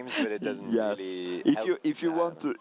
games, but it doesn't Yes, really if help.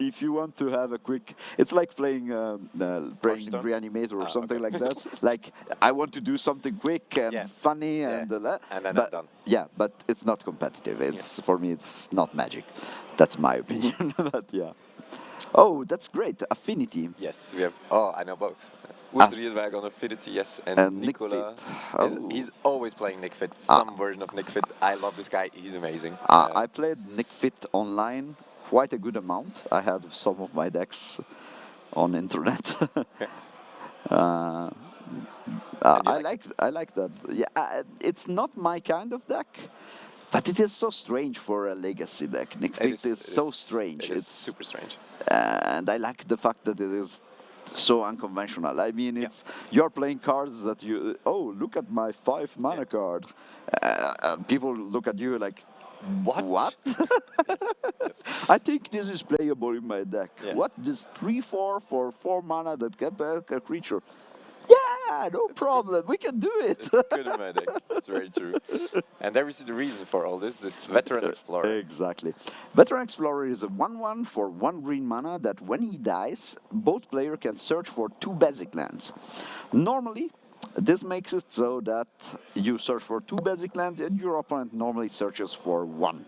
if you want to have a quick, it's like playing Hearthstone? Reanimator or something Okay. like that. Like I want to do something quick and Yeah, funny yeah, and and then I'm but done. yeah, but it's not competitive. Yeah. It's for me, it's not magic. That's my opinion. But yeah. Oh, that's great. Affinity. Yes, we have. Oh, I know both. Ah, Riedweg on Affinity, yes, and and Nick Fit. Nicola is Oh. he's always playing Nick Fit, Ah, some version of Nick Fit. I love this guy. He's amazing. I played Nick Fit online quite a good amount. I had some of my decks on internet. uh, And you like it? I like that. Yeah, it's not my kind of deck, but it is so strange for a legacy deck. Nick It Fit is. is so strange. It is It's super strange. and I like the fact that it is so unconventional. I mean, Yeah. it's you're playing cards that you look at my 5 mana Yeah. card, and people look at you like what? What? Yes. Yes. I think this is playable in my deck. Yeah. What? This 3/4 for 4 mana that can back a creature. Yeah, no It's good. problem. We can do it. It's good in my deck. It's very true. And there we see the reason for all this. It's Veteran Explorer. Exactly. Veteran Explorer is a 1/1 for 1 green mana that when he dies, both player can search for 2 basic lands. Normally, this makes it so that you search for 2 basic lands and your opponent normally searches for 1.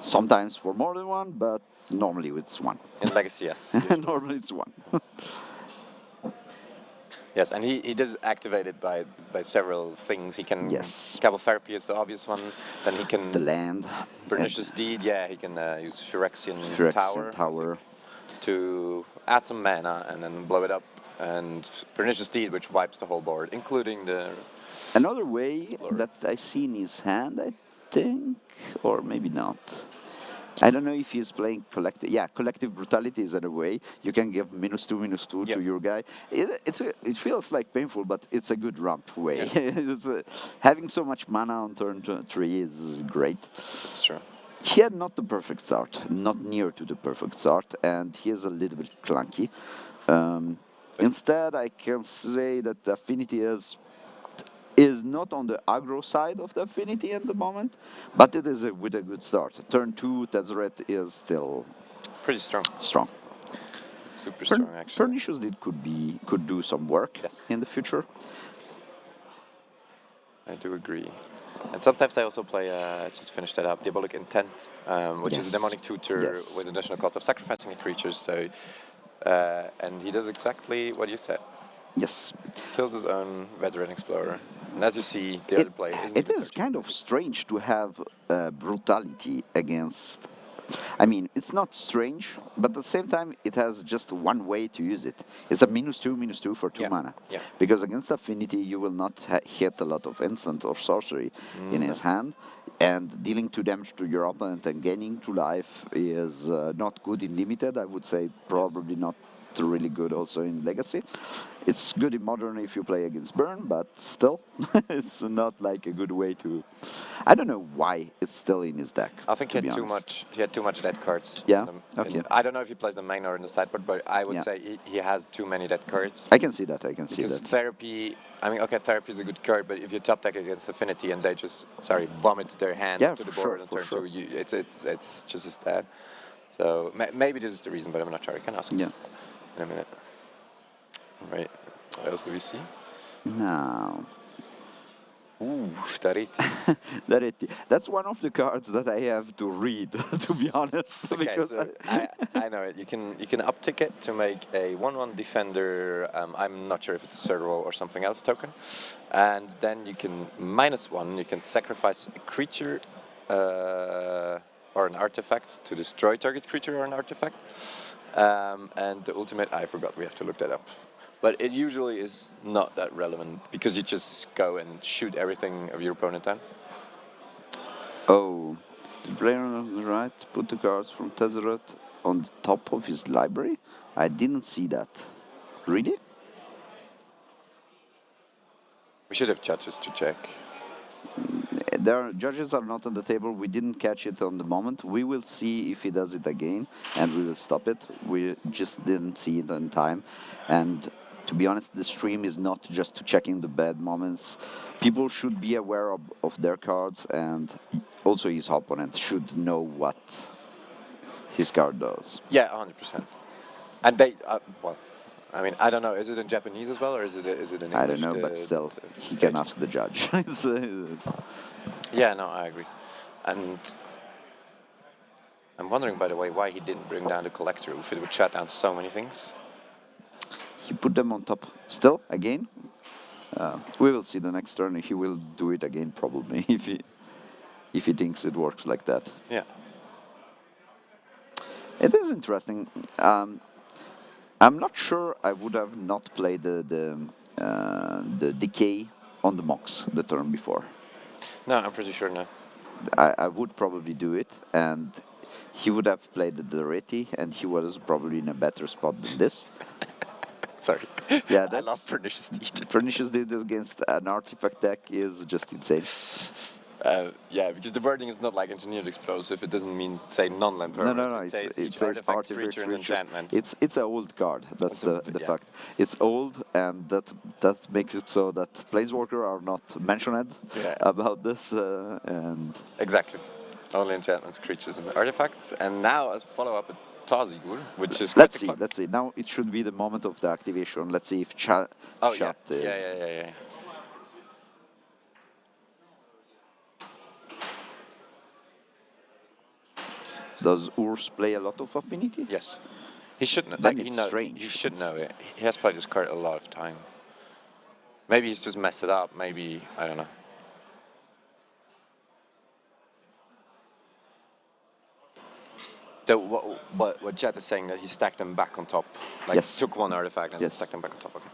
Sometimes for more than 1, but normally it's 1. In Legacy, yes. Usually Normally it's- it's 1. Yes, and he does activate it by several things. He can Yes. Cabal Therapy is the obvious one. Then he The can land. Pernicious Deed. Yeah, he can use Phyrexian Phyrexian Tower, I think, Tower. to add some mana and then blow it up. And Pernicious Deed, which wipes the whole board, including the Another way Explorer. that I see in his hand, I think, or maybe not. I don't know if he's playing collective. Yeah, collective brutality is in a way. You can give -2/-2 Yep. to your guy. It feels like painful, but it's a good ramp way. Yeah, Having so much mana on turn 3 is great. that's true. He had not the perfect start, not near to the perfect start, and he is a little bit clunky. Um, But Instead, I can say that Affinity is not on the aggro side of the Affinity at the moment, but it is with a good start. Turn 2, Tezzeret is still pretty strong. strong. Super strong, actually. Pernicious Deed could do some work Yes. in the future. I do agree. And sometimes I also play, just finished that up, Diabolic Intent, which is a Yes. demonic tutor Yes. with additional cost of sacrificing a creature. So, and he does exactly what you said. Yes. Kills his own Veteran Explorer. And as you see, the It, other player isn't it even is searching. kind of strange to have brutality against. I mean, it's not strange, but at the same time, it has just one way to use it. It's a -2/-2 for 2 Yeah. mana. Yeah. Because against Affinity, you will not hit a lot of instant or sorcery in his hand, and dealing 2 damage to your opponent and gaining 2 life is not good in limited. I would say probably not really good also in Legacy. It's good in Modern if you play against Burn, but still, it's not like a good way to. I don't know why it's still in his deck. I think to he be had too honest. much. He had too much dead cards. Yeah. And Okay. I don't know if he plays the main or in the sideboard, but I would Yeah. say he has too many dead cards. I can see that. I can see Because that. therapy, I mean, okay, therapy is a good card, but if you top deck against Affinity and they just, vomit their hand Yeah, to the for sure, board on for turn sure. 2, it's just as bad. So maybe this is the reason, but I'm not sure. I can ask Yeah. in a minute. All right. What else do we see? Now, Ooh, Stariti. that's one of the cards that I have to read, to be honest, Okay, because so I know it. You can uptick it to make a 1/1 defender. I'm not sure if it's a Servo or something else token, and then you can -1. You can sacrifice a creature or an artifact to destroy target creature or an artifact. And the ultimate, I forgot. We have to look that up. But it usually is not that relevant because you just go and shoot everything of your opponent down. oh, the player on the right put the cards from Tezzeret on the top of his library. I didn't see that. Really? We should have judges to check. Judges are not on the table. We didn't catch it on the moment. We will see if he does it again, and we will stop it. We just didn't see it in time. And to be honest, the stream is not just to checking the bad moments. People should be aware of their cards, and also his opponent should know what his card does. Yeah, 100%. And they, well, I mean, I don't know. Is it in Japanese as well, or is it in I don't English? know, but still, The he can pages? ask the judge. It's Yeah, no, I agree. And I'm wondering, by the way, why he didn't bring down the collector if it would shut down so many things. he put them on top. Still, again, we will see the next turn. He will do it again probably if he thinks it works like that. Yeah. It is interesting. I'm not sure I would have not played the decay on the Mox the turn before. No, I'm pretty sure no. I would probably do it, and he would have played the Reti, and he was probably in a better spot than this. Sorry. Yeah, I love that's Pernicious Deed. Pernicious did this against an artifact deck is just insane. Yeah, because the wording is not like engineered explosive. It doesn't mean say non-land No, no, permanent. no. It says It each says artifact, artifact creature, and creatures. enchantment. It's an old card. That's It's a, the yeah. fact. It's old, and that makes it so that planeswalker are not mentioned Yeah. about this, and Exactly. Only enchantments, creatures, and artifacts. And now, as follow-up, a Tazigur, which is quite let's the see. Let's see. Now it should be the moment of the activation. Let's see if Oh yeah. chat is. Yeah. Does Urs play a lot of Affinity? Yes. He should know. Then Like it's he strange. should know it. He has played this card a lot of time. Maybe he's just messed it up. Maybe I don't know. So what Jet is saying that he stacked them back on top, like Yes. took one artifact and then Yes. stacked them back on top. Okay.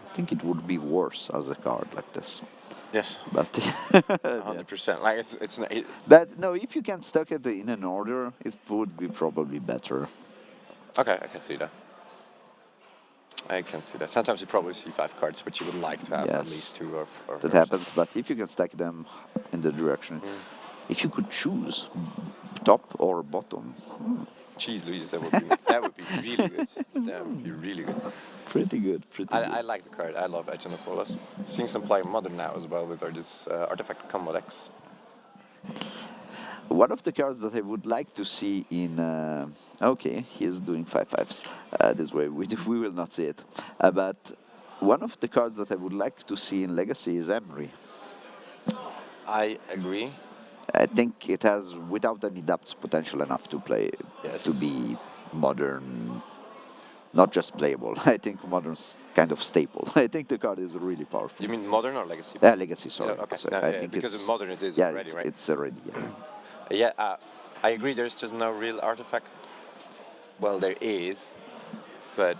I think it would be worse as a card like this. Yes. But 100%. Like it's not. but no, if you can stack it in an order, it would be probably better. Okay, I can see that. I can see that. Sometimes you probably see 5 cards, which you would like to have at Yes. least 2 or That or happens, but if you can stack them in the direction, Mm. if you could choose top or bottom, Jeez Louise, that would be really good. That would be really good. pretty good, pretty I good. like the card. I love Agent of Flawless. Seeing some play modern now as well with this artifact combo decks. One of the cards that I would like to see in. Okay, he is doing 5/5s. This way, we will not see it. But one of the cards that I would like to see in Legacy is Emery. I agree. I think it has, without any doubts, potential enough to play, to Yes. be modern, not just playable. I think modern's kind of staple. I think the card is really powerful. You mean modern or legacy? Legacy, Yeah, sorry. okay. So No, I yeah, think because in it's modern it is yeah, already, right? it's already Yeah, I agree. There's just no real artifact. Well, there is, but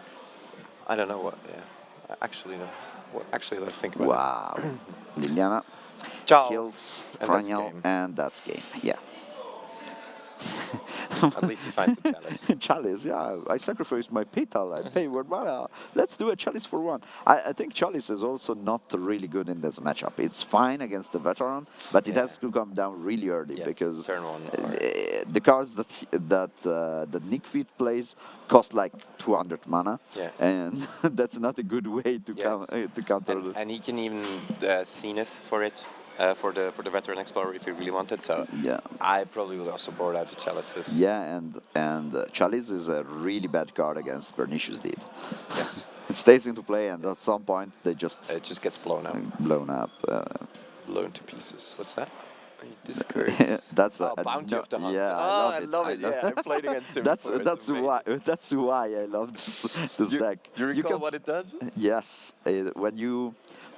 I don't know what. Yeah, actually, no. What actually, let's think about wow. Liliana Ciao. kills And that's Cranial, game. and that's game. Yeah. At least he finds a chalice. Chalice, yeah. I sacrificed my petal. I pay 1 mana. Let's do a chalice for 1. I think chalice is also not really good in this matchup. It's fine against the veteran, but it Yeah. has to come down really early Yes, because turn 1 or the cards that Nick Feet plays cost like 200 mana, yeah. and that's not a good way to Yes. to counter. And he can even zenith for it. For the veteran explorer if he really wants it, so Yeah. I probably would also board out the chalices. Yeah, and Chalice is a really bad card against Pernicious Deed. Yes. It stays into play, and at Yes. some point they just It just gets blown up, blown up. blown to pieces. What's that? This curse. That's Oh, Bounty no, of the Hunt. yeah, I Oh, love I it. love I it. love Yeah, I played against him that's before. that's why I love this You, deck. you recall can, what it does? yes, when you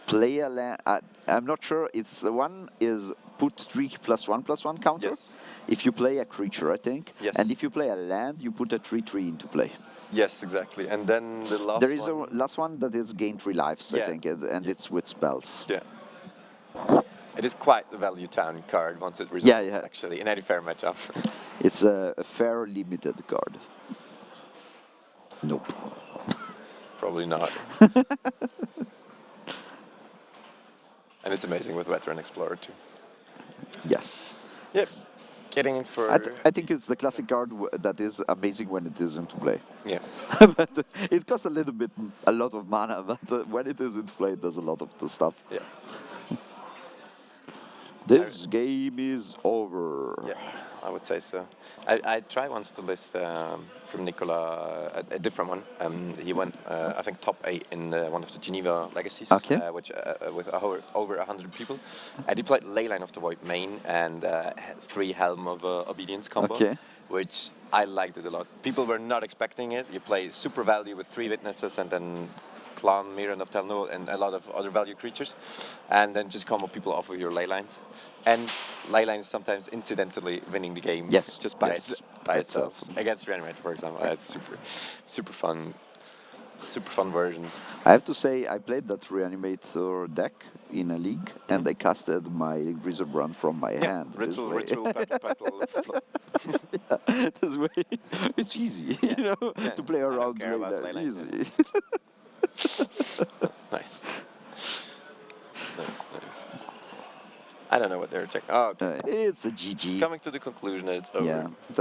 play a land, I'm not sure. It's one is put 3+1/+1 counter. Yes. If you play a creature, I think. Yes. And if you play a land, you put a 3/3 into play. Yes, exactly. And then the last There is one. a last one that is gain 3 lives, I Yeah. think, and Yeah. it's with spells. Yeah. It is quite the value town card once it resolves, Yeah. actually, in any fair matchup. It's a fair limited card. Nope. Probably not. And it's amazing with Veteran Explorer, too. Yes. Yep. getting in for I think it's the classic card that is amazing when it is into play. yeah. But it costs a lot of mana, but when it is into play, it does a lot of the stuff. Yeah. This game is over. Yeah, I would say so. I tried once to list from Nicolas a different one. He went, I think, top 8 in one of the Geneva Legacies, Okay. which with over 100 people. And he played Leyline of the Void main and 3 Helm of Obedience combo, Okay. which I liked it a lot. People were not expecting it. You play super value with 3 witnesses and then Clan, Miran of Telnul, and a lot of other value creatures, and then just combo people off of your ley lines. And ley lines sometimes incidentally winning the game Yes. just by Yes. by Itself. itself against Reanimator, for example. That's super fun versions. I have to say, I played that Reanimator deck in a league, and I casted my Wizard Brand from my Yeah, hand. ritual petal flip. This way, it's easy, Yeah, you know, yeah. to play I don't around care about Leyline. ley lines. Easy. Nice. Nice. I don't know what they're checking. Oh, okay. It's a GG. Coming to the conclusion that it's over. Yeah, that